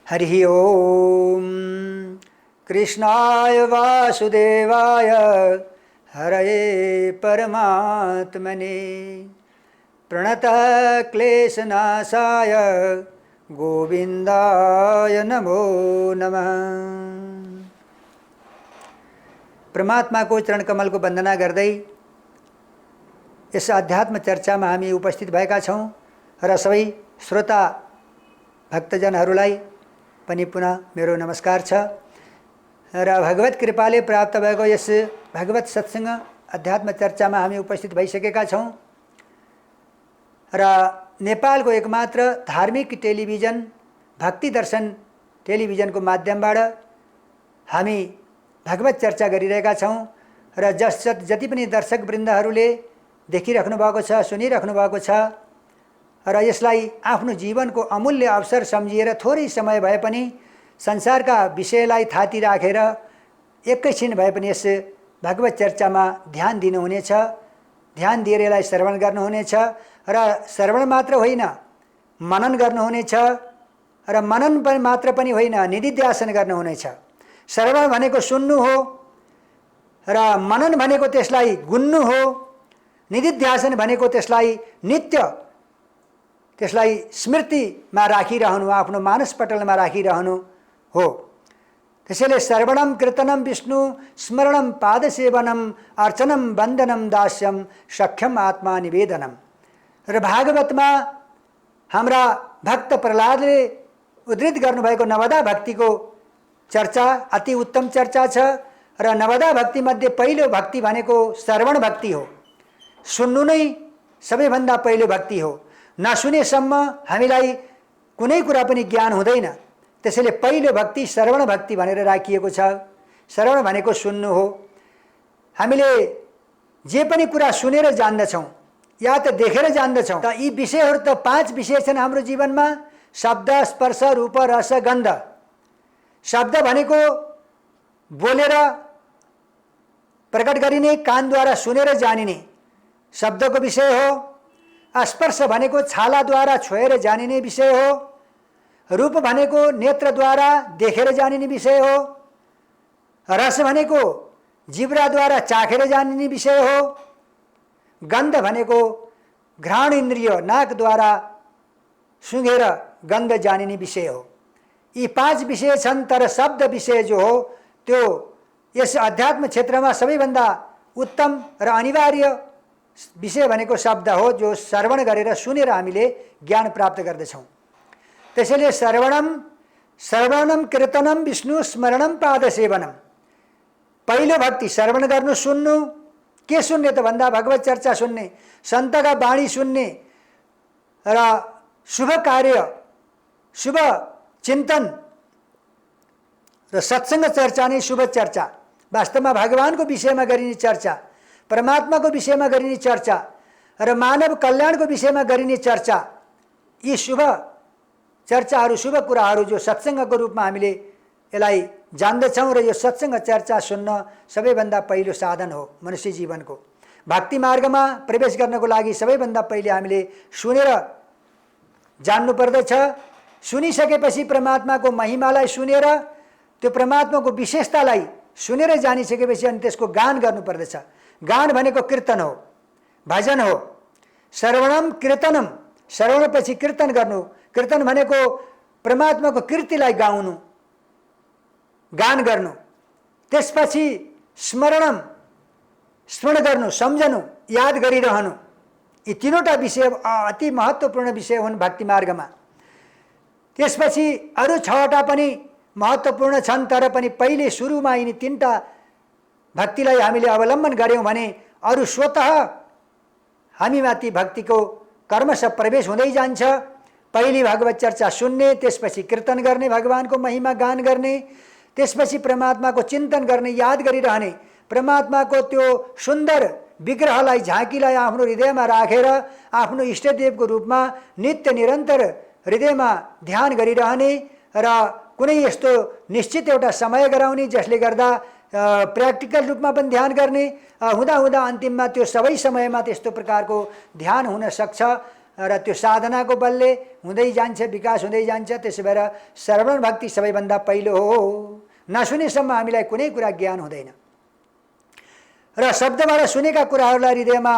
हरि ओम कृष्णाय वासुदेवाय हरये परमात्मने प्रणतः क्लेशनाशाय गोविंदाय नमो नमः। परमात्मा को चरण कमल को वंदना गर्दै यस अध्यात्म चर्चामा हामी उपस्थित भएका छौं र सबै श्रोता भक्तजनहरूलाई पनि पुनः मेरो नमस्कार छ र भगवत कृपाले प्राप्त भएको यस भगवत सत्संग अध्यात्म चर्चामा हामी उपस्थित भइसकेका छौं र नेपालको एकमात्र धार्मिक टेलिभिजन भक्ति दर्शन टेलिभिजनको माध्यमबाट हामी भगवत चर्चा गरिरहेका छौं र जति पनि दर्शक वृन्दहरूले देखिराख्नु भएको छ, सुनिराख्नु भएको छ र यसलाई आफ्नो जीवनको अमूल्य अवसर सम्झिएर थोरै समय भए पनि संसारका विषयलाई थाती राखेर एकैछिन भए पनि यस भगवत चर्चामा ध्यान दिनुहुनेछ, ध्यान दिएर यसलाई श्रवण गर्नुहुनेछ र श्रवण मात्र होइन मनन गर्नुहुनेछ र मनन मात्र पनि होइन निधिध्यासन गर्नुहुनेछ। श्रवण भनेको सुन्नु हो र मनन भनेको त्यसलाई गुन्नु हो, निधिध्यासन भनेको त्यसलाई नित्य त्यसलाई स्मृतिमा राखिरहनु, आफ्नो मानसपटलमा राखिरहनु हो। त्यसैले श्रवणम कीर्तनम विष्णु स्मरणम पादसेवनम अर्चनम वन्दनम दास्यम सख्यम आत्मा निवेदनम। र भागवतमा हाम्रा भक्त प्रहलादले उद्धृत गर्नुभएको नवदा भक्तिको चर्चा अति उत्तम चर्चा छ र नवदा भक्ति मध्ये पहिलो भक्ति भनेको श्रवण भक्ति हो। सुन्नु नै सबैभन्दा पहिलो भक्ति हो। नसुनेसम्म हामीलाई कुनै कुरा पनि ज्ञान हुँदैन। त्यसैले पहिलो भक्ति श्रवण भक्ति भनेर राखिएको छ। श्रवण भनेको सुन्नु हो। हामीले जे पनि कुरा सुनेर जान्दछौँ या त देखेर जान्दछौँ। त यी विषयहरू त 5 विषय छन् हाम्रो जीवनमा: शब्द, स्पर्श, रूप, रस, गन्ध। शब्द भनेको बोलेर प्रकट गरिने, कानद्वारा सुनेर जानिने शब्दको विषय हो। स्पर्श भनेको छालाद्वारा छोएर जानिने विषय हो। रूप भनेको नेत्रद्वारा देखेर जानिने विषय हो। रस भनेको जिब्राद्वारा चाखेर जानिने विषय हो। गन्ध भनेको घ्राण इन्द्रिय नाकद्वारा सुँघेर गन्ध जानिने विषय हो। यी 5 विषय छन्। तर शब्द विषय जो हो त्यो यस अध्यात्म क्षेत्रमा सबैभन्दा उत्तम र अनिवार्य विषय भनेको शब्द हो, जो श्रवण गरेर सुनेर हामीले ज्ञान प्राप्त गर्दछौँ। त्यसैले श्रवणम कीर्तनम विष्णु स्मरणम पादसेवनम। पहिलो भक्ति श्रवण गर्नु, सुन्नु। के सुन्ने त भन्दा भगवत चर्चा सुन्ने, सन्तका वाणी सुन्ने र शुभ कार्य, शुभ चिन्तन र सत्संग चर्चा नै शुभ चर्चा। वास्तवमा भगवानको विषयमा गरिने चर्चा, परमात्माको विषयमा गरिने चर्चा र मानव कल्याणको विषयमा गरिने चर्चा, यी शुभ चर्चाहरू, शुभ कुराहरू जो सत्सङ्गको रूपमा हामीले यसलाई जान्दछौँ र यो सत्सङ्ग चर्चा सुन्न सबैभन्दा पहिलो साधन हो मनुष्य जीवनको। भक्ति मार्गमा प्रवेश गर्नको लागि सबैभन्दा पहिले हामीले सुनेर जान्नुपर्दछ। सुनिसकेपछि परमात्माको महिमालाई सुनेर, त्यो परमात्माको विशेषतालाई सुनेर जानिसकेपछि अनि त्यसको गान गर्नुपर्दछ। गान भनेको कीर्तन हो, भजन हो। श्रवणम कीर्तनम, श्रवणपछि कीर्तन गर्नु। कीर्तन भनेको परमात्माको कीर्तिलाई गाउनु, गान गर्नु। त्यसपछि स्मरणम, स्मरण गर्नु, सम्झनु, याद गरिरहनु। यी तीनवटा विषय अति महत्त्वपूर्ण विषय हुन् भक्ति मार्गमा। त्यसपछि अरू 6वटा पनि महत्त्वपूर्ण छन्, तर पनि पहिले सुरुमा यिनी 3टा भक्तिलाई हामीले अवलम्बन गर्यौं भने अरू स्वतः हामीमाथि भक्तिको कर्मश प्रवेश हुँदै जान्छ। पहिले भगवत चर्चा सुन्ने, त्यसपछि कीर्तन गर्ने, भगवानको महिमा गान गर्ने, त्यसपछि परमात्माको चिन्तन गर्ने, याद गरिरहने। परमात्माको त्यो सुन्दर विग्रहलाई, झाँकीलाई आफ्नो हृदयमा राखेर आफ्नो इष्टदेवको रूपमा नित्य निरन्तर हृदयमा ध्यान गरिरहने र कुनै यस्तो निश्चित एउटा समय गराउने जसले गर्दा प्र्याक्टिकल रूपमा पनि ध्यान गर्ने, हुँदा हुँदा अन्तिममा त्यो सबै समयमा त्यस्तो प्रकारको ध्यान हुन सक्छ र त्यो साधनाको बलले हुँदै जान्छ, विकास हुँदै जान्छ। त्यसो भएर श्रवण भक्ति सबैभन्दा पहिलो हो। नसुनेसम्म हामीलाई कुनै कुरा ज्ञान हुँदैन। र शब्दबाट सुनेका कुराहरूलाई हृदयमा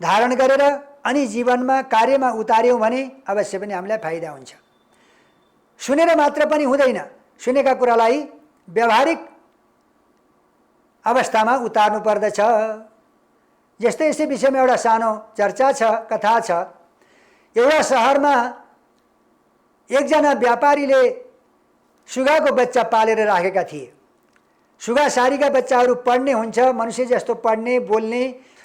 धारण गरेर अनि जीवनमा कार्यमा उतार्यौँ भने अवश्य पनि हामीलाई फाइदा हुन्छ। सुनेर मात्र पनि हुँदैन, सुनेका कुरालाई व्यावहारिक अवस्थामा उतार्नु पर्दछ। जस्तै यसै विषयमा एउटा सानो चर्चा छ, कथा छ। एउटा सहरमा एकजना व्यापारीले सुगाको बच्चा पालेर राखेका थिए। सुगा सारीका बच्चाहरू पढ्ने हुन्छ, मनुष्य जस्तो पढ्ने, बोल्ने,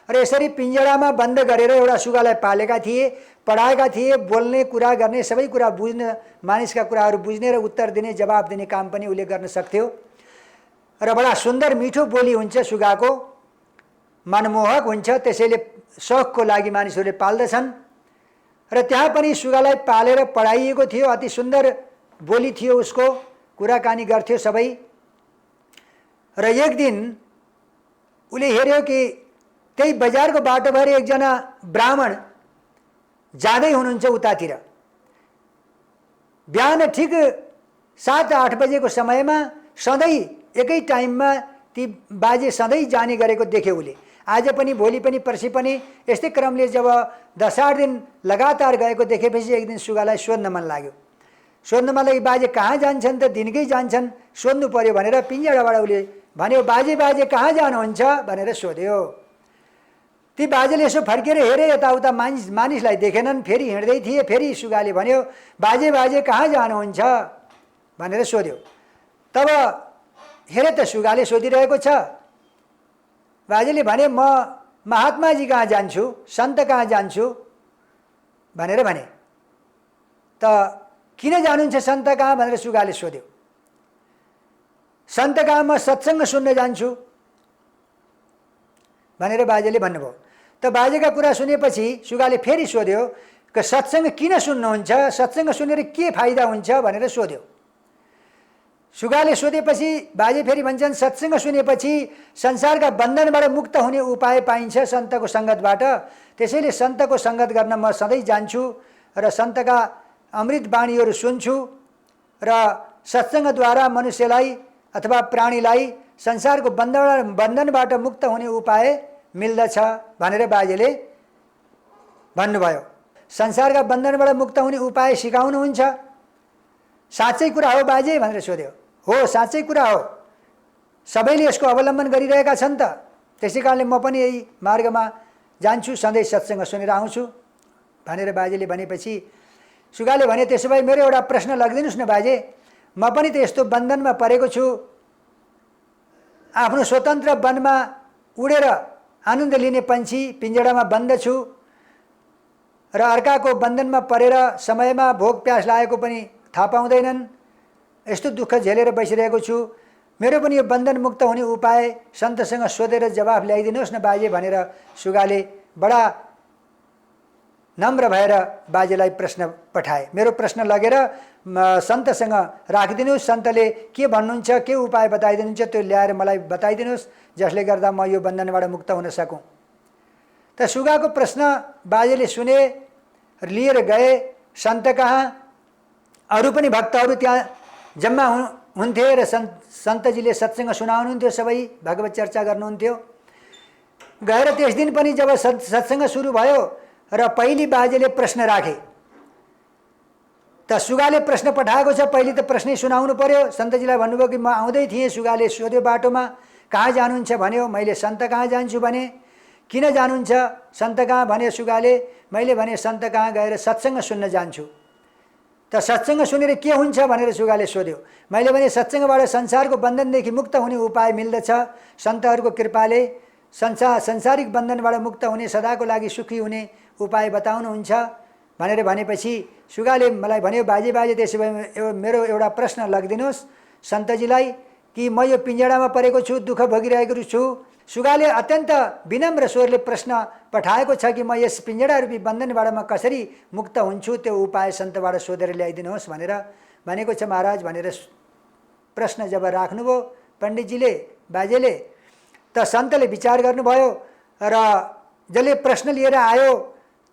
र यसरी पिंजडामा बन्द गरेर एउटा सुगालाई पालेका थिए, पढाएका थिए। बोल्ने, कुरा गर्ने, सबै कुरा बुझ्ने, मानिसका कुराहरू बुझ्ने र उत्तर दिने, जवाब दिने काम पनि उसले गर्न सक्थ्यो। र बडा सुन्दर मिठो बोली हुन्छ सुगाको, मनमोहक हुन्छ। त्यसैले शौकको लागि मानिसहरूले पाल्दछन्। र त्यहाँ पनि सुगालाई पालेर पढाइएको थियो। अति सुन्दर बोली थियो उसको, कुराकानी गर्थ्यो सबै। र एक दिन उसले हेर्यो कि त्यही बजारको बाटोभरि एकजना ब्राह्मण जाँदै हुनुहुन्छ उतातिर। बिहान ठिक 7-8 बजेको समयमा सधैँ एकै टाइममा ती बाजे सधैँ जाने गरेको देख्यो उसले। आज पनि, भोलि पनि, पर्सि पनि यस्तै क्रमले जब 10-8 दिन लगातार गएको देखेपछि एक दिन सुगालाई सोध्न मन लाग्यो। सोध्नमा लागि बाजे कहाँ जान्छन् त, दिनकै जान्छन्, सोध्नु पर्यो भनेर पिंजडाबाट उसले भन्यो, बाजे बाजे कहाँ जानुहुन्छ भनेर सोध्यो। ती बाजेले यसो फर्केर हेरे, यताउता मानिसलाई देखेनन्, फेरि हिँड्दै थिए। फेरि सुगाले भन्यो, बाजे बाजे कहाँ जानुहुन्छ भनेर सोध्यो। तब हेरे त सुगाले सोधिरहेको छ। बाजेले भने, म महात्माजी कहाँ जान्छु, सन्त कहाँ जान्छु भनेर भने। त किन जानुहुन्छ सन्त कहाँ भनेर सुगाले सोध्यो। सन्त कहाँ म सत्सङ्ग सुन्न जान्छु भनेर बाजेले भन्नुभयो। त बाजेका कुरा सुनेपछि सुगाले फेरि सोध्यो, कि सत्सङ्ग किन सुन्नुहुन्छ, सत्सङ्ग सुनेर के फाइदा हुन्छ भनेर सोध्यो। सुगाले सोधेपछि बाजे फेरि भन्छन्, सत्सङ्ग सुनेपछि संसारका बन्धनबाट मुक्त हुने उपाय पाइन्छ सन्तको सङ्गतबाट। त्यसैले सन्तको सङ्गत गर्न म सधैँ जान्छु र सन्तका अमृत बाणीहरू सुन्छु र सत्सङ्गद्वारा मनुष्यलाई अथवा प्राणीलाई संसारको बन्धनबाट मुक्त हुने उपाय मिल्दछ भनेर बाजेले भन्नुभयो। संसारका बन्धनबाट मुक्त हुने उपाय सिकाउनुहुन्छ? साँच्चै कुरा हो बाजे भनेर सोध्यो। हो, साँच्चै कुरा हो, सबैले यसको अवलम्बन गरिरहेका छन् त। त्यसै कारणले म पनि यही मार्गमा जान्छु, सधैँ सत्सङ्ग सुनेर आउँछु भनेर बाजेले भनेपछि सुगाले भने, त्यसो भए मेरो एउटा प्रश्न लगिदिनुहोस् न बाजे, म पनि त यस्तो बन्धनमा परेको छु। आफ्नो स्वतन्त्र वनमा उडेर आनन्द लिने पन्छी, पिंजडामा बन्द छु र अर्काको बन्धनमा परेर समयमा भोक प्यास लागेको पनि थाहा पाउँदैनन्। यस्तो दुःख झेलेर बसिरहेको छु। मेरो पनि यो बन्धन मुक्त हुने उपाय सन्तसँग सोधेर जवाफ ल्याइदिनुहोस् न बाजे भनेर सुगाले बडा नम्र भएर बाजेलाई प्रश्न पठाए। मेरो प्रश्न लगेर सन्तसँग राखिदिनुहोस्, सन्तले के भन्नुहुन्छ, के उपाय बताइदिनुहुन्छ त्यो ल्याएर मलाई बताइदिनुहोस्, जसले गर्दा म यो बन्धनबाट मुक्त हुन सकूँ। त सुगाको प्रश्न बाजेले सुने, लिएर गए सन्त कहाँ। अरू पनि भक्तहरू त्यहाँ जम्मा हुन्थे र सन्तजीले सत्सङ्ग सुनाउनुहुन्थ्यो, सबै भगवत चर्चा गर्नुहुन्थ्यो। गएर त्यस दिन पनि जब सत्सङ्ग सुरु भयो र पहिली बाजेले प्रश्न राखे, त सुगाले प्रश्न पठाएको छ, पहिले त प्रश्नै सुनाउनु पर्यो। सन्तजीलाई भन्नुभयो कि म आउँदै थिएँ, सुगाले सोध्यो बाटोमा कहाँ जानुहुन्छ भन्यो, मैले सन्त कहाँ जान्छु भने। किन जानुहुन्छ सन्त कहाँ भन्यो सुगाले, मैले भने सन्त कहाँ गएर सत्सङ्ग सुन्न जान्छु। त सत्सङ्ग सुनेर के हुन्छ भनेर सुगाले सोध्यो। मैले भने सत्सङ्गबाट संसारको बन्धनदेखि मुक्त हुने उपाय मिल्दछ, सन्तहरूको कृपाले संसारिक बन्धनबाट मुक्त हुने, सदाको लागि सुखी हुने उपाय बताउनुहुन्छ भनेर भनेपछि सुगाले मलाई भन्यो, बाजे बाजे त्यसो भए मेरो एउटा प्रश्न लगिदिनुहोस् सन्तजीलाई कि म यो पिंजडामा परेको छु, दुःख भोगिरहेको छु। सुगाले अत्यन्त विनम्र स्वरले प्रश्न पठाएको छ कि म यस पिंजडा रूपी बन्धनबाट म कसरी मुक्त हुन्छु, त्यो उपाय सन्तबाट सोधेर ल्याइदिनुहोस् भनेर भनेको छ महाराज भनेर प्रश्न जब राख्नुभयो पण्डितजीले, बाजेले, त सन्तले विचार गर्नुभयो र जसले प्रश्न लिएर आयो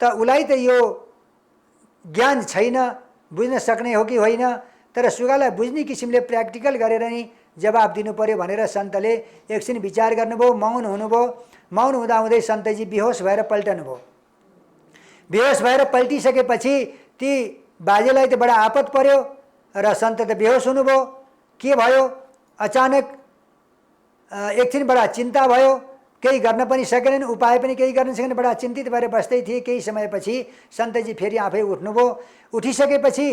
त त उसलाई त यो ज्ञान छैन, बुझ्न सक्ने हो कि होइन, तर सुगालाई बुझ्ने किसिमले प्र्याक्टिकल गरेर नि जवाब दिनु पर्यो भनेर सन्तले एकछिन विचार गर्नुभयो, मौन हुनुभयो। मौन हुँदाहुँदै सन्तजी बेहोस भएर पल्टनुभयो। बेहोस भएर पल्टिसकेपछि ती बाजेलाई त बडा आपत पर्यो र सन्त त बेहोस हुनुभयो। के भयो? अचानक एकछिन बडा चिन्ता भयो, केही गर्न पनि सकेनन्, उपाय पनि केही गर्न सकेनन्, बडा चिन्तित भएर बस्दै थिए। केही समयपछि सन्तजी फेरि आफै उठ्नुभयो। उठिसकेपछि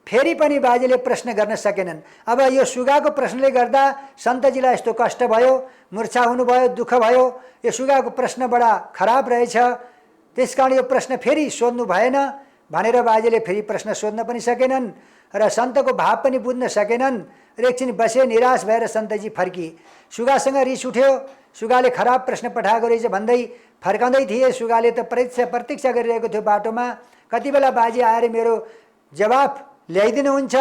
फेरि पनि बाजेले प्रश्न गर्न सकेनन्। अब यो सुगाको प्रश्नले गर्दा सन्तजीलाई यस्तो कष्ट भयो, मूर्छा हुनुभयो, दुःख भयो। यो सुगाको प्रश्न बडा खराब रहेछ, त्यसकारण यो प्रश्न फेरि सोध्नु भएन भनेर बाजेले फेरि प्रश्न सोध्न पनि सकेनन् र सन्तको भाव पनि बुझ्न सकेनन्। र एकछिन बसे, निराश भएर सन्तजी फर्किए। सुगासँग रिस उठ्यो, सुगाले खराब प्रश्न पठाएको रहेछ भन्दै फर्काउँदै थिए। सुगाले त प्रतीक्षा गरिरहेको थियो बाटोमा, कति बेला बाजे आएर मेरो जवाफ ल्याइदिनुहुन्छ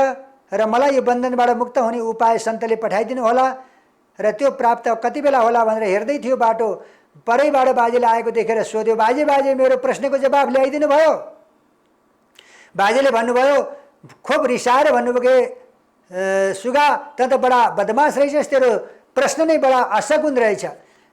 र मलाई यो बन्धनबाट मुक्त हुने उपाय सन्तले पठाइदिनु होला र त्यो प्राप्त कति बेला होला भनेर हेर्दै थियो बाटो। परैबाट बाजेले आएको देखेर सोध्यो, बाजे बाजे मेरो प्रश्नको जवाफ ल्याइदिनु भयो? बाजेले भन्नुभयो, खुब रिसाएर भन्नुभयो कि सुगा त बडा बदमास रहेछस्, तेरो प्रश्न नै बडा असगुण रहेछ।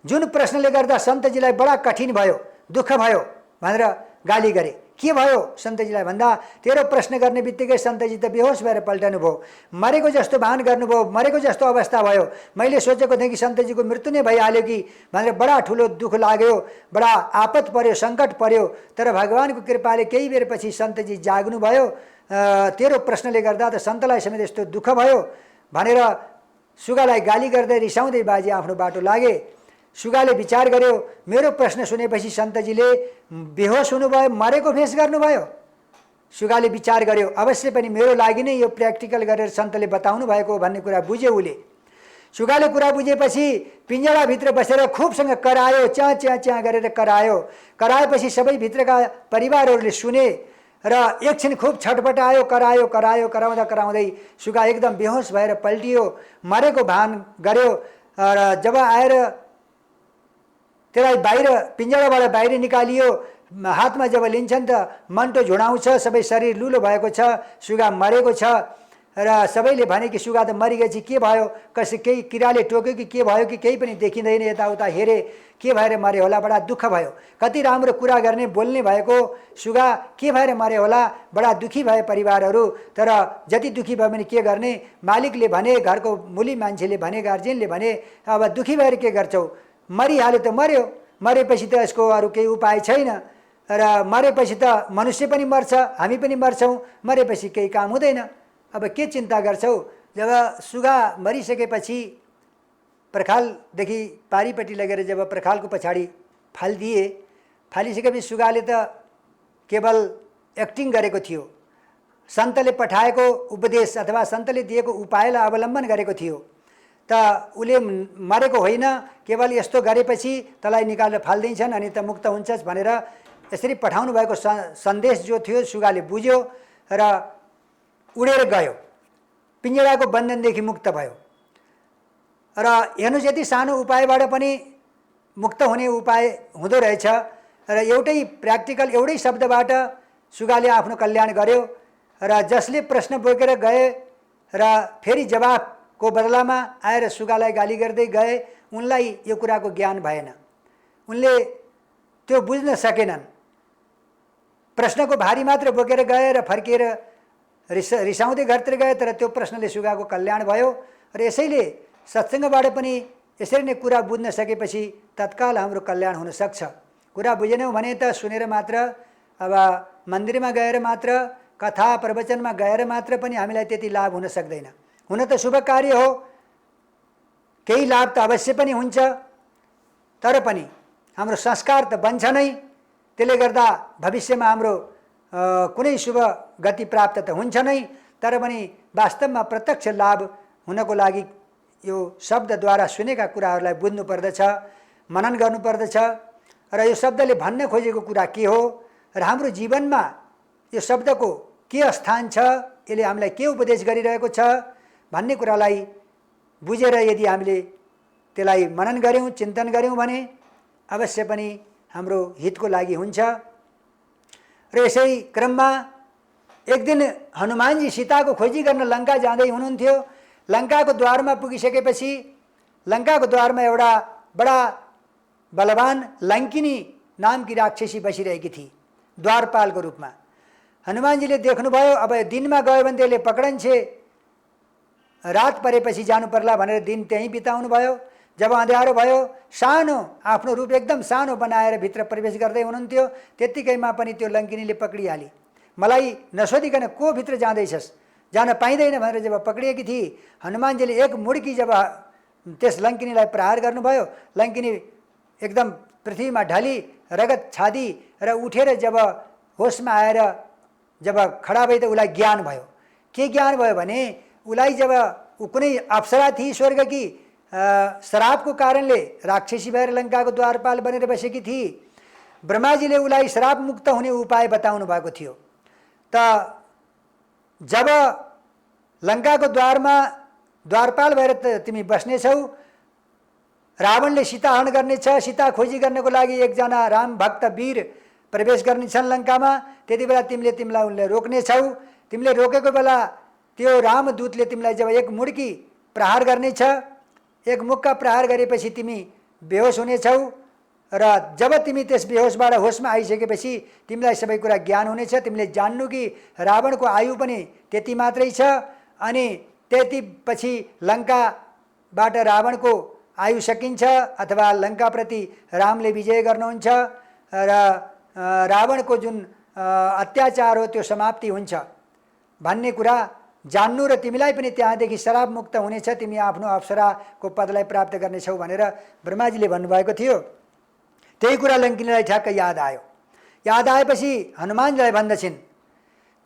जुन प्रश्नले गर्दा सन्तजीलाई बडा कठिन भयो, दुःख भयो भनेर गाली गरे। के भयो सन्तजीलाई भन्दा तेरो प्रश्न गर्ने बित्तिकै सन्तजी त बेहोस भएर पल्टनु भयो, मरेको जस्तो भान गर्नुभयो, मरेको जस्तो अवस्था भयो। मैले सोचेको थिएँ कि सन्तजीको मृत्यु नै भइहाल्यो कि भनेर बडा ठुलो दुःख लाग्यो, बडा आपत पर्यो, सङ्कट पर्यो। तर भगवानको कृपाले केही बेरपछि सन्तजी जाग्नुभयो। तेरो प्रश्नले गर्दा त सन्तलाई समेत यस्तो दुःख भयो भनेर सुगालाई गाली गर्दै रिसाउँदै बाजे आफ्नो बाटो लागे। सुगाले विचार गर्यो, मेरो प्रश्न सुनेपछि सन्तजीले बेहोस हुनुभयो, मरेको भेष गर्नुभयो। सुगाले विचार गर्यो, अवश्य पनि मेरो लागि नै यो प्र्याक्टिकल गरेर सन्तले बताउनु भएको भन्ने कुरा बुझ्यो उसले। सुगाले कुरा बुझेपछि पिञ्जराभित्र बसेर खुबसँग करायो, च्याँ च्याँ च्याँ गरेर करायो। कराएपछि सबै भित्रका परिवारहरूले सुने र एकछिन खुब छटपटायो, करायो करायो, कराउँदा कराउँदै सुगा एकदम बेहोस भएर पल्टियो, मरेको भान गर्यो। र जब आएर त्यसलाई बाहिर पिञ्जराबाट बाहिर निकालियो, हातमा जब लिन्छन् त मन्टो झुडाउँछ, सबै शरीर लुलो भएको छ, सुगा मरेको छ। र सबैले भने कि सुगा त मरिगएपछि के भयो, केही किराले टोक्यो कि के भयो कि केही पनि देखिँदैन। यताउता हेरे, के भएर मरे होला, बडा दुःख भयो। कति राम्रो कुरा गर्ने बोल्ने भएको सुगा के भएर मरे होला, बडा दुखी भए परिवारहरू। तर जति दुखी भयो भने के गर्ने, मालिकले भने, घरको मुली मान्छेले भने, गार्जियनले भने, अब दुखी भएर के गर्छौ, मरिहाल्यो त मर्यो, मरेपछि त यसको अरू केही उपाय छैन। र मरेपछि त मनुष्य पनि मर्छ, हामी पनि मर्छौँ, मरेपछि केही काम हुँदैन, अब के चिन्ता गर्छौ। जब सुगा मरिसकेपछि पर्खालदेखि पारिपट्टि लगेर जब पर्खालको पछाडि फालिदिए, फालिसकेपछि सुगाले त केवल एक्टिङ गरेको थियो, सन्तले पठाएको उपदेश अथवा सन्तले दिएको उपायलाई अवलम्बन गरेको थियो। त उसले मरेको होइन, केवल यस्तो गरेपछि तँलाई निकालेर फालिदिन्छन् अनि त मुक्त हुन्छस् भनेर यसरी पठाउनु भएको सन्देश जो थियो सुगाले बुझ्यो र उडेर गयो, पिञ्जराको बन्धनदेखि मुक्त भयो। र हेर्नुहोस्, यति सानो उपायबाट पनि मुक्त हुने उपाय हुँदो रहेछ। र एउटै प्र्याक्टिकल, एउटै शब्दबाट सुगाले आफ्नो कल्याण गर्यो। र जसले प्रश्न बोकेर गए र फेरि जवाफको बदलामा आएर सुगालाई गाली गर्दै गए, उनलाई यो कुराको ज्ञान भएन, उनले त्यो बुझ्न सकेनन्। प्रश्नको भारी मात्र बोकेर गए र फर्किएर रिसाउँदै घरतिर गए, तर त्यो प्रश्नले सुगाको कल्याण भयो। र यसैले सत्सङ्गबाट पनि यसरी नै कुरा बुझ्न सकेपछि तत्काल हाम्रो कल्याण हुन सक्छ। कुरा बुझेनौँ भने त सुनेर मात्र, अब मन्दिरमा गएर मात्र, कथा प्रवचनमा गएर मात्र पनि हामीलाई त्यति लाभ हुन सक्दैन। हुन त शुभ कार्य हो, केही लाभ त अवश्य पनि हुन्छ, तर पनि हाम्रो संस्कार त बन्छ नै। त्यसले गर्दा भविष्यमा हाम्रो कुनै शुभ गति प्राप्त त हुन्छ नै, तर पनि वास्तवमा प्रत्यक्ष लाभ हुनको लागि यो शब्दद्वारा सुनेका कुराहरूलाई बुझ्नु पर्दछ, मनन गर्नुपर्दछ। र यो शब्दले भन्न खोजेको कुरा के हो र हाम्रो जीवनमा यो शब्दको के स्थान छ, यसले हामीलाई के उपदेश गरिरहेको छ भन्ने कुरालाई बुझेर यदि हामीले त्यसलाई मनन गऱ्यौँ, चिन्तन गऱ्यौँ भने अवश्य पनि हाम्रो हितको लागि हुन्छ। र यसै क्रममा एक दिन हनुमानजी सीताको खोजी गर्न लङ्का जाँदै हुनुहुन्थ्यो। लङ्काको द्वारमा पुगिसकेपछि लङ्काको द्वारमा एउटा बडा बलवान लङ्किनी नामकी राक्षसी बसिरहेकी थिए द्वारपालको रूपमा। हनुमानजीले देख्नुभयो अब दिनमा गयो भने त्यसले पक्रन्छे, रात परेपछि जानु पर्ला भनेर दिन त्यहीँ बिताउनु भयो। जब अँध्यारो भयो सानो आफ्नो रूप एकदम सानो बनाएर भित्र प्रवेश गर्दै हुनुहुन्थ्यो, त्यत्तिकैमा पनि त्यो लङ्किनीले पक्रिहाली। मलाई नसोधिकन को भित्र जाँदैछस्, जान पाइँदैन भनेर जब पक्रिएकी थिए, हनुमानजीले एक मुड्की जब त्यस लङ्किनीलाई प्रहार गर्नुभयो, लङ्किनी एकदम पृथ्वीमा ढली रगत छादी र उठेर जब होसमा आएर जब खडा भई त उसलाई ज्ञान भयो। के ज्ञान भयो भने उसलाई जब कुनै अप्सरा थिए स्वर्गकी, श्रापको कारणले राक्षसी भएर लङ्काको द्वारपाल बनेर बसेकी थिए। ब्रह्माजीले उसलाई श्राप मुक्त हुने उपाय बताउनु भएको थियो। त जब लङ्काको द्वारमा द्वारपाल भएर तिमी बस्नेछौ, रावणले सीता हरण गर्नेछ, सीता खोजी गर्नको लागि एकजना राम भक्त वीर प्रवेश गर्नेछन् लङ्कामा, त्यति बेला तिमीलाई उनले रोक्नेछौ। तिमीले रोकेको बेला त्यो रामदूतले तिमीलाई जब एक मुड्की प्रहार गर्नेछ, एक मुक्का प्रहार गरेपछि तिमी बेहोस हुनेछौ र जब तिमी त्यस बेहोसबाट होसमा आइसकेपछि तिमीलाई सबै कुरा ज्ञान हुनेछ। तिमीले जान्नु कि रावणको आयु पनि त्यति मात्रै छ, अनि त्यति पछि लङ्काबाट रावणको आयु सकिन्छ अथवा लङ्काप्रति रामले विजय गर्नुहुन्छ र रावणको जुन अत्याचार हो त्यो समाप्ति हुन्छ भन्ने कुरा जान्नु र तिमीलाई पनि त्यहाँदेखि श्राप मुक्त हुनेछ, तिमी आफ्नो अप्सराको पदलाई प्राप्त गर्नेछौ भनेर ब्रह्माजीले भन्नुभएको थियो। त्यही कुरा लङ्किनीलाई ठ्याक्क याद आयो। याद आएपछि हनुमानजीलाई भन्दछिन्,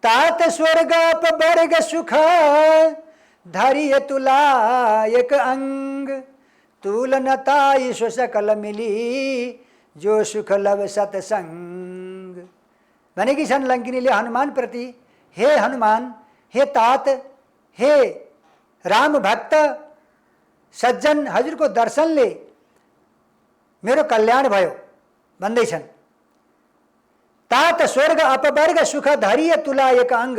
तात स्वर्ग अपवर्ग सुख धरिय तुला एक अंग, तुलनता ईश्व सकल मिली जो सुख लव सतसंग। भनेकी छन् लङ्किनीले हनुमान प्रति, हे हनुमान, हे तात, हे राम भक्त सज्जन, हजुरको दर्शनले मेरो कल्याण भयो भन्दैछन्। तात स्वर्ग अपवर्ग सुख धरिय तुला एक अंग।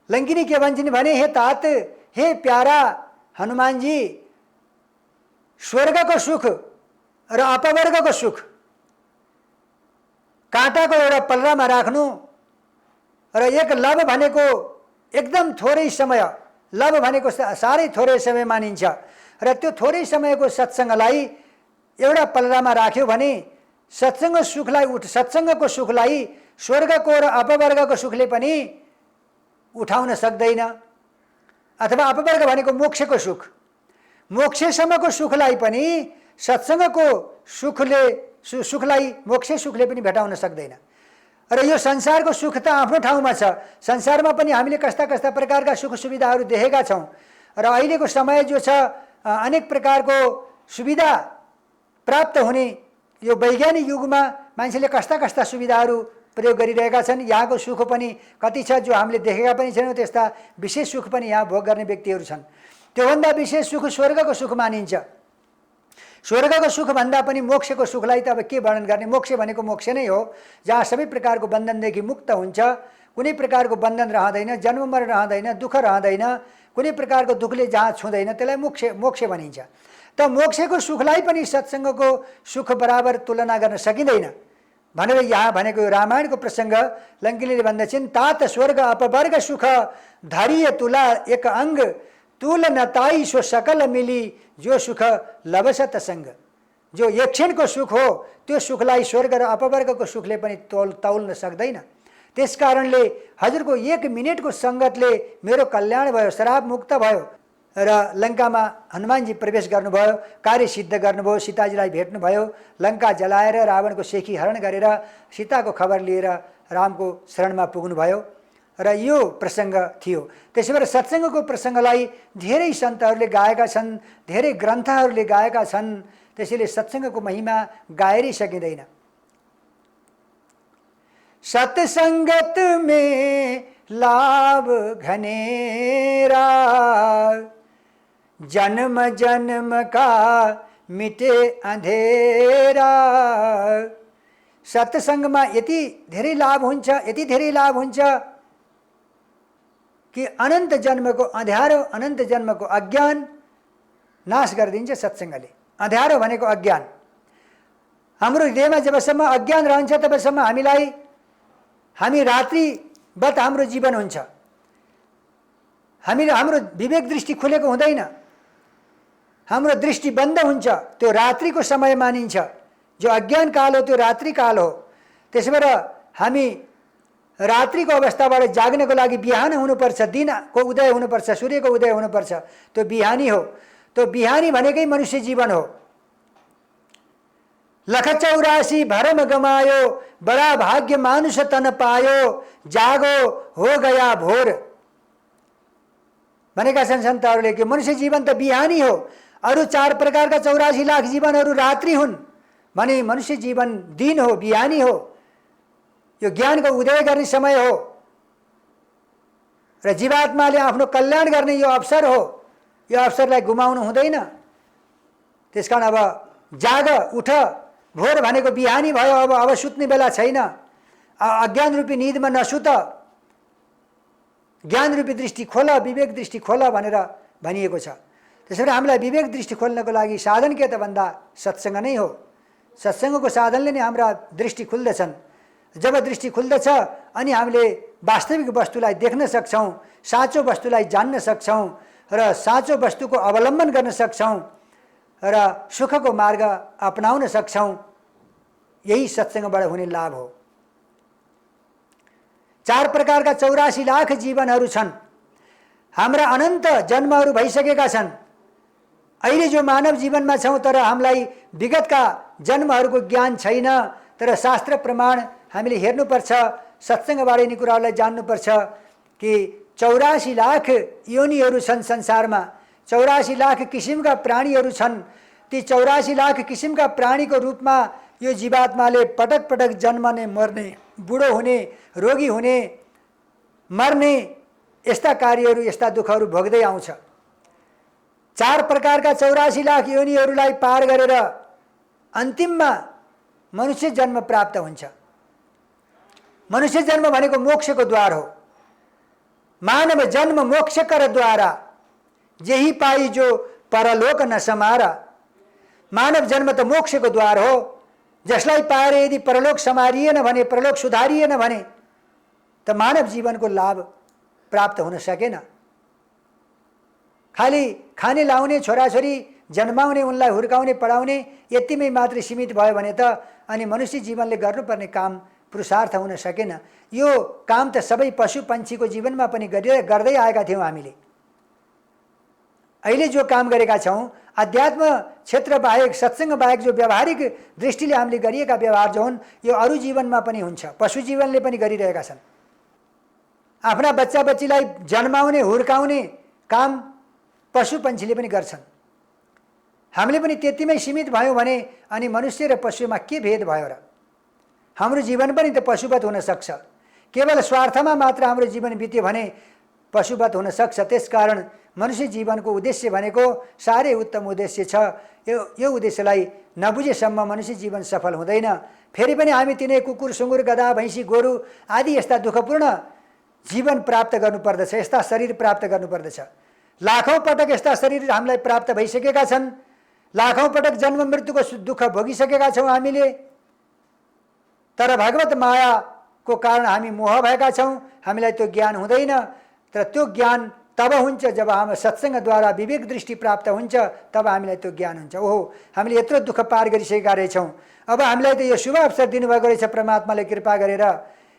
लङ्किनी के भन्छन् भने, हे तात, हे प्यारा हनुमानजी, स्वर्गको सुख र अपवर्गको सुख काँटाको एउटा पल्लामा राख्नु र एक लव भनेको एकदम थोरै समय, लव भनेको साह्रै थोरै समय मानिन्छ र त्यो थोरै समयको सत्सङ्गलाई एउटा पल्लामा राख्यो भने सत्सङ्गको सुखलाई स्वर्गको र अपवर्गको सुखले पनि उठाउन सक्दैन। अथवा अपवर्ग भनेको मोक्षको सुख, मोक्षसम्मको सुखलाई पनि सत्सङ्गको सुखलाई मोक्ष सुखले पनि भेटाउन सक्दैन। र यो संसारको सुख त आफ्नो ठाउँमा छ, संसारमा पनि हामीले कस्ता कस्ता प्रकारका सुख सुविधाहरू देखेका छौँ र अहिलेको समय जो छ अनेक प्रकारको सुविधा प्राप्त हुने यो वैज्ञानिक युगमा मान्छेले कस्ता कस्ता सुविधाहरू प्रयोग गरिरहेका छन्। यहाँको सुख पनि कति छ जो हामीले देखेका पनि छैनौँ, त्यस्ता विशेष सुख पनि यहाँ भोग गर्ने व्यक्तिहरू छन्। त्योभन्दा विशेष सुख स्वर्गको सुख मानिन्छ। स्वर्गको सुखभन्दा पनि मोक्षको सुखलाई त अब के वर्णन गर्ने। मोक्ष भनेको मोक्ष नै हो, जहाँ सबै प्रकारको बन्धनदेखि मुक्त हुन्छ, कुनै प्रकारको बन्धन रहँदैन, जन्म मरण रहँदैन, दुःख रहँदैन, कुनै प्रकारको दुःखले जहाँ छुँदैन त्यसलाई मोक्ष भनिन्छ। त मोक्षको सुखलाई पनि सत्सङ्गको सुख बराबर तुलना गर्न सकिँदैन भनेर यहाँ भनेको यो रामायणको प्रसङ्ग लङ्किनीले भन्दछन्, तात स्वर्ग अपवर्ग सुख धरिय तुला एक अंग, तुलनताई सो सकल मिली जो सुख लवसत संग। जो एक क्षणको सुख हो त्यो सुखलाई स्वर्ग र अपवर्गको सुखले पनि तौल्न सक्दैन। त्यस कारणले हजुरको एक मिनटको सङ्गतले मेरो कल्याण भयो, श्राप मुक्त भयो र लङ्कामा हनुमानजी प्रवेश गर्नुभयो, कार्य सिद्ध गर्नुभयो, सीताजीलाई भेट्नुभयो, लङ्का जलाएर रावणको सेखी हरण गरेर सीताको खबर लिएर रामको शरणमा पुग्नुभयो र यो प्रसङ्ग थियो। त्यसै भएर सत्सङ्गको प्रसङ्गलाई धेरै सन्तहरूले गाएका छन्, धेरै ग्रन्थहरूले गाएका छन्, त्यसैले सत्सङ्गको महिमा गाएरै सकिँदैन। सत्सङ्गत में लाभ घनेरा, जन्म जन्म का मिटे अंधेरा, सत्सङ्गमा यति धेरै लाभ हुन्छ कि अनन्त जन्मको अँध्यारो, अनन्त जन्मको अज्ञान नाश गरिदिन्छ सत्सङ्गले। अँध्यारो भनेको अज्ञान। हाम्रो हृदयमा जबसम्म अज्ञान रहन्छ तबसम्म हामी रात्रिवत हाम्रो जीवन हुन्छ। हाम्रो विवेक दृष्टि खुलेको हुँदैन, हाम्रो दृष्टि बन्द हुन्छ। त्यो रात्रिको समय मानिन्छ। जो अज्ञान काल हो त्यो रात्रि काल हो। त्यसो भएर हामी रात्रिको अवस्थाबाट जाग्नको लागि बिहान हुनुपर्छ, दिनको उदय हुनुपर्छ, सूर्यको उदय हुनुपर्छ। त्यो बिहानी हो। त्यो बिहानी भनेकै मनुष्य जीवन हो। लख 84 भरम गमायो, बडा भाग्य मानुष तन पायो, जागो हो गया भोर भनेका छन् सन्तहरूले कि मनुष्य जीवन त बिहानी हो। अरू 4 प्रकारका 84 लाख जीवनहरू रात्रि हुन् भने मनुष्य जीवन दिन हो, बिहानी हो। यो ज्ञानको उदय गर्ने समय हो र जीवात्माले आफ्नो कल्याण गर्ने यो अवसर हो। यो अवसरलाई गुमाउनु हुँदैन। त्यसकारण अब जाग, उठ। भोर भनेको बिहानी भयो। अब सुत्ने बेला छैन। अज्ञान रूपी निदमा नसुत, ज्ञान रूपी दृष्टि खोल, विवेक दृष्टि खोल भनेर भनिएको छ। त्यसैले हामीलाई विवेक दृष्टि खोल्नको लागि साधन के त भन्दा सत्सङ्ग नै हो। सत्सङ्गको साधनले नै हाम्रा दृष्टि खुल्दछन्। जब दृष्टि खुल्दछ अनि हामीले वास्तविक वस्तुलाई देख्न सक्छौँ, साँचो वस्तुलाई जान्न सक्छौँ र साँचो वस्तुको अवलम्बन गर्न सक्छौँ र सुखको मार्ग अपनाउन सक्छौँ। यही सत्सङ्गबाट हुने लाभ हो। 4 प्रकारका 84 लाख जीवनहरू छन्। हाम्रा अनन्त जन्महरू भइसकेका छन्। अहिले जो मानव जीवनमा छौँ तर हामीलाई विगतका जन्महरूको ज्ञान छैन। तर शास्त्र प्रमाण हामीले हेर्नुपर्छ, सत्सङ्गबाट यिनी कुराहरूलाई जान्नुपर्छ कि 84 लाख योनिहरू छन् संसारमा। 84 लाख किसिमका प्राणीहरू छन्। ती 84 लाख किसिमका प्राणीको रूपमा यो जीवात्माले पटक पटक जन्मने, मर्ने, बुढो हुने, रोगी हुने, मर्ने यस्ता कार्यहरू, यस्ता दुःखहरू भोग्दै आउँछ। 4 प्रकारका 84 लाख योनिहरूलाई पार गरेर अन्तिममा मनुष्य जन्म प्राप्त हुन्छ। मनुष्य जन्म भनेको मोक्षको द्वार हो। मानव जन्म मोक्ष कर द्वारा, यही पाई जो परलोक न समारा। मानव जन्म त मोक्षको द्वार हो, जसलाई पाएर यदि परलोक समारिएन भने, परलोक सुधारिएन भने त मानव जीवनको लाभ प्राप्त हुन सकेन। खाली खाने लाउने, छोराछोरी जन्माउने, उनलाई हुर्काउने, पढाउने यतिमै मात्रै सीमित भयो भने त अनि मनुष्य जीवनले गर्नुपर्ने काम पुरुषार्थ हुन सकेन। यो काम त सबै पशु पन्छीको जीवनमा पनि गर्दै आएका थियौँ हामीले। अहिले जो काम गरेका छौँ, अध्यात्म क्षेत्र बाहेक, सत्सङ्ग बाहेक जो व्यावहारिक दृष्टिले हामीले गरिएका व्यवहार जो हुन्, यो अरू जीवनमा पनि हुन्छ। पशु जीवनले पनि गरिरहेका छन्। आफ्ना बच्चा बच्चीलाई जन्माउने, हुर्काउने काम पशु पन्छीले पनि गर्छन्। हामीले पनि त्यतिमै सीमित भयौँ भने अनि मनुष्य र पशुमा के भेद भयो र? हाम्रो जीवन पनि त पशुवत हुन सक्छ। केवल स्वार्थमा मात्र हाम्रो जीवन बित्यो भने पशुवत हुन सक्छ। त्यसकारण मनुष्य जीवनको उद्देश्य भनेको साह्रै उत्तम उद्देश्य छ। यो उद्देश्यलाई नबुझेसम्म मनुष्य जीवन सफल हुँदैन। फेरि पनि हामी तिनै कुकुर, सुँगुर, गधा, भैँसी, गोरु आदि यस्ता दुःखपूर्ण जीवन प्राप्त गर्नुपर्दछ, यस्ता शरीर प्राप्त गर्नुपर्दछ। लाखौँ पटक यस्ता शरीर हामीलाई प्राप्त भइसकेका छन्। लाखौँ पटक जन्म मृत्युको दुःख भोगिसकेका छौँ हामीले। तर भगवत मायाको कारण हामी मोह भएका छौँ। हामीलाई त्यो ज्ञान हुँदैन। तर त्यो ज्ञान तब हुन्छ जब हाम्रो सत्सङ्गद्वारा विवेक दृष्टि प्राप्त हुन्छ, तब हामीलाई त्यो ज्ञान हुन्छ। ओहो, हामीले यत्रो दुःख पार गरिसकेका रहेछौँ, अब हामीलाई त यो शुभ अवसर दिनुभएको रहेछ परमात्माले कृपा गरेर।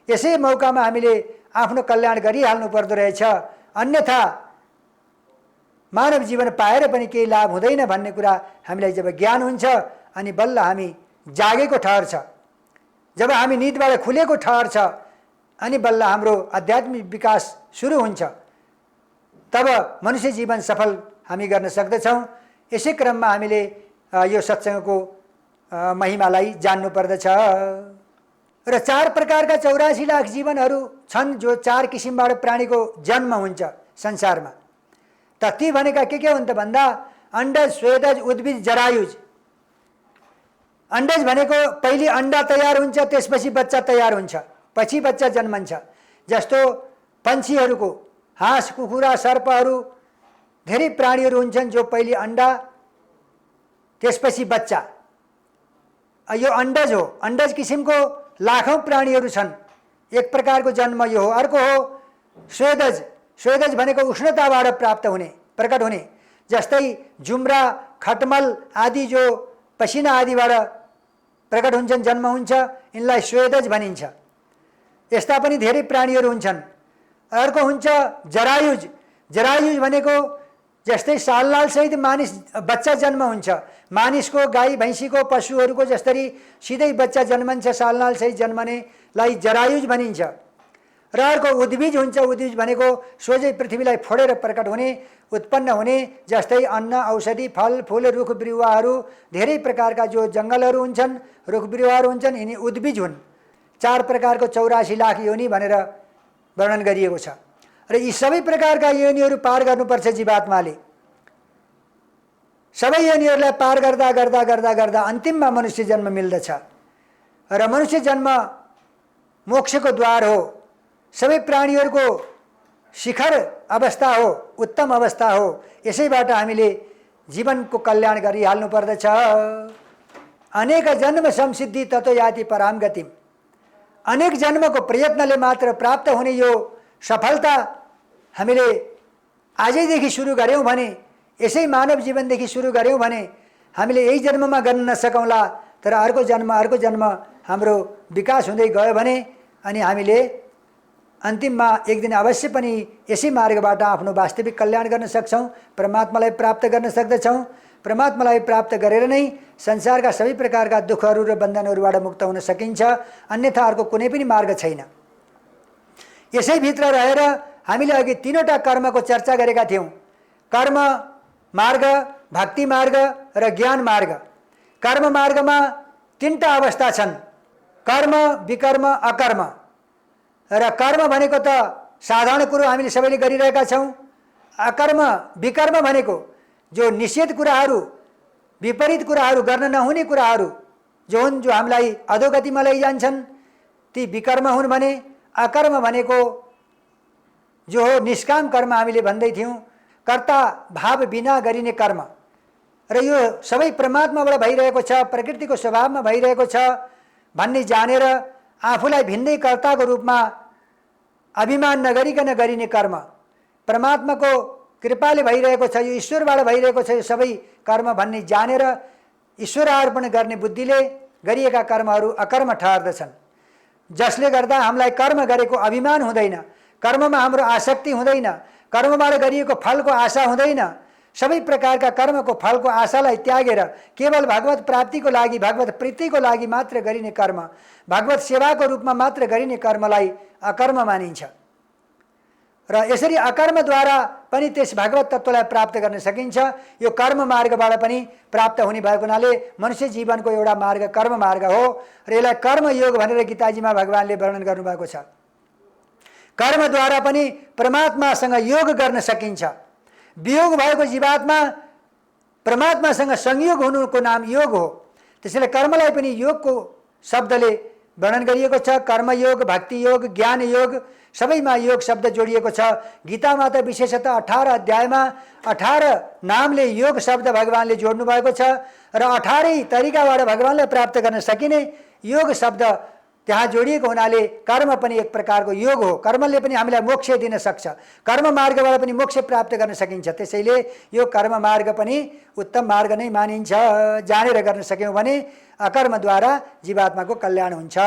यसै मौकामा हामीले आफ्नो कल्याण गरिहाल्नु पर्दो रहेछ। अन्यथा मानव जीवन पाएर पनि केही लाभ हुँदैन भन्ने कुरा हामीलाई जब ज्ञान हुन्छ अनि बल्ल हामी जागेको ठहर छ, जब हामी निदबाट खुलेको ठहर छ अनि बल्ल हाम्रो आध्यात्मिक विकास सुरु हुन्छ। तब मनुष्य जीवन सफल हामी गर्न सक्दछौँ। यसै क्रममा हामीले यो सत्सङ्गको महिमालाई जान्नु पर्दछ। र 4 प्रकारका 84 लाख जीवनहरू छन् जो 4 किसिमबाट प्राणीको जन्म हुन्छ संसारमा। त ती भनेका के हुन् त भन्दा, अण्डज, स्वेदज, उद्भिज, जरायुज। अंडज भनेको पहिले अंडा तयार हुन्छ, त्यसपछि बच्चा तयार हुन्छ, पछि बच्चा जन्मन्छ। जस्तो पंक्षीहरूको, हाँस, कुखुरा, सर्पहरू, धेरै प्राणीहरू हुन्छन् जो पहिले अंडा त्यसपछि बच्चा। यो अंडज हो। अंडज किसिमको लाखौं प्राणीहरू छन्। एक प्रकारको जन्म यो हो। अर्को हो स्वेदज। स्वेदज भनेको उष्णताबाट प्राप्त हुने, प्रकट हुने। जस्तै जुम्रा, खटमल आदि जो पसिना आदिबाट प्रकट हुन्छन्, जन्म हुन्छ, यिनलाई स्वेदज भनिन्छ। यस्ता पनि धेरै प्राणीहरू हुन्छन्। अर्को हुन्छ जरायुज। जरायुज भनेको जस्तै सालनाल सहित मानिस बच्चा जन्म हुन्छ। मानिसको, गाई भैँसीको, पशुहरूको जसरी सिधै बच्चा जन्मन्छ, सालनाल सहित जन्मनेलाई जरायुज भनिन्छ। र अर्को उद्भिज हुन्छ। उद्भिज भनेको सोझै पृथ्वीलाई फोडेर प्रकट हुने, उत्पन्न हुने। जस्तै अन्न, औषधि, फल फूल, रुख बिरुवाहरू, धेरै प्रकारका जो जङ्गलहरू हुन्छन्, रुख बिरुवाहरू हुन्छन्, यिनी उद्भिज हुन्। 4 प्रकारको 84 लाख योनि भनेर वर्णन गरिएको छ। र यी सबै प्रकारका योनिहरू पार गर्नुपर्छ जीवात्माले। सबै योनिहरूलाई पार गर्दा गर्दा गर्दा गर्दा अन्तिममा मनुष्य जन्म मिल्दछ। र मनुष्य जन्म मोक्षको द्वार हो। सबै प्राणीहरूको शिखर अवस्था हो, उत्तम अवस्था हो। यसैबाट हामीले जीवनको कल्याण गरिहाल्नु पर्दछ। अनेक जन्म संसिद्धि ततो याति पराम गतिम। अनेक जन्मको प्रयत्नले मात्र प्राप्त हुने यो सफलता हामीले आजैदेखि सुरु गर्यौं भने, यसै मानव जीवनदेखि सुरु गर्यौं भने हामीले यही जन्ममा गर्न नसकौँला। तर अर्को जन्म हाम्रो विकास हुँदै गयो भने अनि हामीले अन्तिममा एक दिन अवश्य पनि यसै मार्गबाट आफ्नो वास्तविक कल्याण गर्न सक्छौं, परमात्मालाई प्राप्त गर्न सक्दछौं। परमात्मालाई प्राप्त गरेर नै संसारका सबै प्रकारका दुःखहरू र बन्धनहरूबाट मुक्त हुन सकिन्छ। अन्यथा अर्को कुनै पनि मार्ग छैन। यसै भित्र रहेर हामीले अघि 3वटा कर्मको चर्चा गरेका थियौं। कर्म मार्ग, भक्ति मार्ग र ज्ञान मार्ग। कर्म मार्गमा 3टा अवस्था छन्, कर्म, विकर्म, अकर्म। र कर्म भनेको त साधारण कुरो हामीले सबैले गरिरहेका छौं। अकर्म, विकर्म भनेको जो निषेध कुराहरू, विपरीत कुराहरू, गर्न नहुने कुराहरू जो हुन्, जो हामीलाई अधोगतिमा लैजान्छन्, ती विकर्म हुन् भने अकर्म भनेको जो हो निष्काम कर्म हामीले भन्दै थियौं, कर्ता भाव बिना गरिने कर्म। र यो सबै परमात्माबाट भइरहेको छ, प्रकृतिको स्वभावमा भइरहेको छ भन्ने जानेर आफूलाई भिन्दै कर्ताको रूपमा अभिमान नगरिकन गरिने कर्म परमात्माको कृपाले भइरहेको छ, यो ईश्वरबाट भइरहेको छ यो सबै कर्म भन्ने जानेर ईश्वर अर्पण गर्ने बुद्धिले गरिएका कर्महरू अकर्म ठहर्दछन्। जसले गर्दा हामीलाई कर्म गरेको अभिमान हुँदैन, कर्ममा हाम्रो आसक्ति हुँदैन, कर्मबाट गरिएको फलको आशा हुँदैन। सबै प्रकारका कर्मको फलको आशालाई त्यागेर केवल भगवत प्राप्तिको लागि, भगवत प्रीतिको लागि मात्र गरिने कर्म, भगवत सेवाको रूपमा मात्र गरिने कर्मलाई अकर्म मानिन्छ। र यसरी अकर्मद्वारा पनि त्यस भगवत तत्त्वलाई प्राप्त गर्न सकिन्छ। यो कर्म मार्गबाट पनि प्राप्त हुने भएको हुनाले मनुष्य जीवनको एउटा मार्ग कर्म मार्ग हो। र यसलाई कर्म योग भनेर गीताजीमा भगवानले वर्णन गर्नुभएको छ। कर्मद्वारा पनि परमात्मासँग योग गर्न सकिन्छ। वियोग भएको जीवात्मा परमात्मासँग संयोग हुनुको नाम योग हो। त्यसैले कर्मलाई पनि योगको शब्दले वर्णन गरिएको छ। कर्मयोग, भक्ति योग, ज्ञान योग, सबैमा योग शब्द जोडिएको छ। गीतामा त विशेषतः 18 अध्यायमा 18 नामले योग शब्द भगवानले जोड्नु भएको छ। र 18 तरिकाबाट भगवानलाई प्राप्त गर्न सकिने योग शब्द त्यहाँ जोडिएको हुनाले कर्म पनि एक प्रकारको योग हो। कर्मले पनि हामीलाई मोक्ष दिन सक्छ, कर्म मार्गबाट पनि मोक्ष प्राप्त गर्न सकिन्छ। त्यसैले यो कर्म मार्ग पनि उत्तम मार्ग नै मानिन्छ। जानेर गर्न सक्यौं भने अकर्मद्वारा जीवात्माको कल्याण हुन्छ।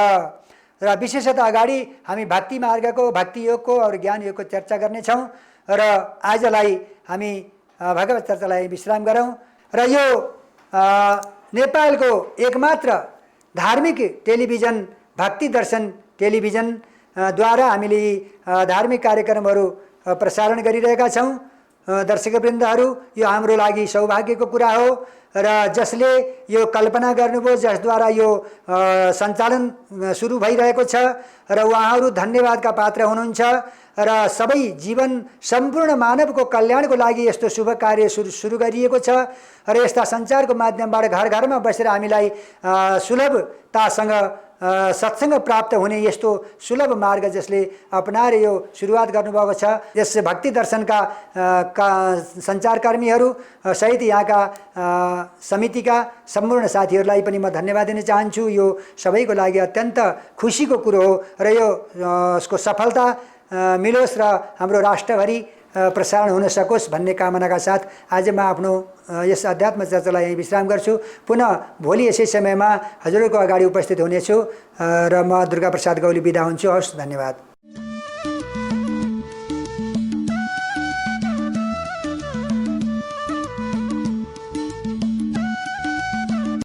र विशेषतः अगाडि हामी भक्ति मार्गको, भक्ति योगको और ज्ञान योगको चर्चा गर्नेछौँ। र आजलाई हामी भगवत चर्चालाई विश्राम गरौँ। र यो नेपालको एकमात्र धार्मिक टेलिभिजन भक्ति दर्शन टेलिभिजन द्वारा हामीले धार्मिक कार्यक्रमहरू प्रसारण गरिरहेका छौँ। दर्शकवृन्दहरू, यो हाम्रो लागि सौभाग्यको कुरा हो। र जसले यो कल्पना गर्नुभयो, जसद्वारा यो सञ्चालन सुरु भइरहेको छ, र उहाँहरू धन्यवादका पात्र हुनुहुन्छ। र सबै जीवन सम्पूर्ण मानवको कल्याणको लागि यस्तो शुभ कार्य सुरु गरिएको छ र यस्ता सञ्चारको माध्यमबाट घर घरमा बसेर हामीलाई सुलभतासँग सत्संग प्राप्त हुने यस्तो सुलभ मार्ग जसले अपनाएर यो सुरुवात गर्नुभएको छ। यस भक्ति दर्शनका सञ्चारकर्मीहरू सहित यहाँका समितिका सम्पूर्ण साथीहरूलाई पनि म धन्यवाद दिन चाहन्छु। यो सबैको लागि अत्यन्त खुसीको कुरो हो र यो यसको सफलता मिलोस् र हाम्रो राष्ट्रभरि प्रसारण हुन सकोस् भन्ने कामनाका साथ आज म आफ्नो यस अध्यात्म चर्चालाई यही विश्राम गर्छु। पुनः भोलि यसै समयमा हजुरहरूको अगाडि उपस्थित हुनेछु र म दुर्गा प्रसाद गौली बिदा हुन्छु। हवस्, धन्यवाद।